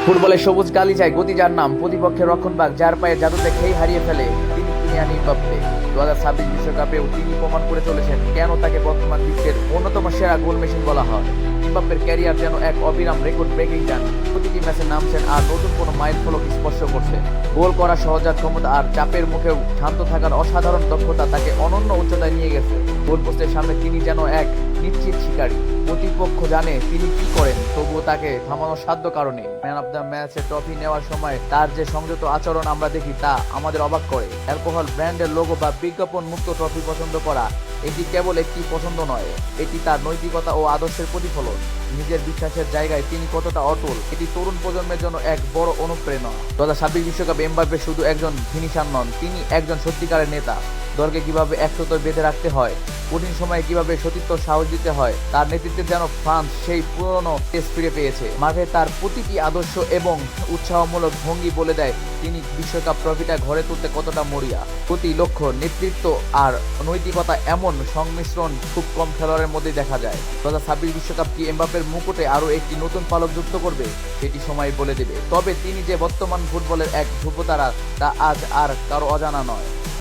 ফুটবলের সবুজ গালিচায় গতি যার নাম, প্রতিপক্ষের রক্ষণভাগ যার পায়ে জাদুতে খেই হারিয়ে ফেলে, তিনি কিলিয়ান এমবাপ্পে। 2026 বিশ্বকাপেও তিনি প্রমাণ করে চলেছেন কেন তাকে বর্তমান বিশ্বের অন্যতম সেরা গোল মেশিন বলা হয়। এমবাপ্পের ক্যারিয়ার যেন এক অবিরাম রেকর্ড ব্রেকিং জার্নি। প্রতিটি ম্যাচে নামছেন আর নতুন কোনো মাইল ফলক স্পর্শ করছেন। গোল করা সহজাত ক্ষমতা আর চাপের মুখেও শান্ত থাকার অসাধারণ দক্ষতা তাকে অনন্য উচ্চতায় নিয়ে গেছে। গোল পোস্টের সামনে তিনি যেন এক নিশ্চিত শিকারী। প্রতিপক্ষ জানে তিনি কি করেন, তবুও তাকে থামানোর সাধ্য কারণে। ম্যান অফ দ্য ম্যাচে ট্রফি নেওয়ার সময় তার যে সংযত আচরণ আমরা দেখি তা আমাদের অবাক করে। অ্যালকোহল ব্র্যান্ডের লোগো বা বিজ্ঞাপন মুক্ত ট্রফি পছন্দ করা এটি কেবল একটি পছন্দ নয়, এটি তার নৈতিকতা ও আদর্শের প্রতিফলন। নিজের বিশ্বাসের জায়গায় তিনি কতটা অটল, এটি তরুণ প্রজন্মের জন্য এক বড় অনুপ্রেরণা। 2026 বিশ্বকাপে এমবাপ্পে শুধু একজন ফিনিশার নন, তিনি একজন সত্যিকারের নেতা। দলকে কিভাবে একসূত্রে বেঁধে রাখতে হয়, কঠিন সময়ে কিভাবে সতীর্থ সাহস দিতে হয়, তার নেতৃত্বে যেন ফ্রান্স সেই পুরনো টেস্ট ফিরে পেয়েছে। মাঠে তার প্রতিটি আদর্শ এবং উৎসাহমূলক ভঙ্গি বলে দেয় তিনি বিশ্বকাপ ট্রফিটা ঘরে তুলতে কতটা মরিয়া। প্রতি লক্ষ্য, নেতৃত্ব আর নৈতিকতা এমন সংমিশ্রণ খুব কম খেলোয়াড়ের মধ্যেই দেখা যায়। 2026 বিশ্বকাপ কি এমবাপ্পের মুকুটে আরও একটি নতুন পালক যুক্ত করবে, সেটি সময় বলে দেবে। তবে তিনি যে বর্তমান ফুটবলের এক ধ্রুবতারা তা আজ আর কারো অজানা নয়।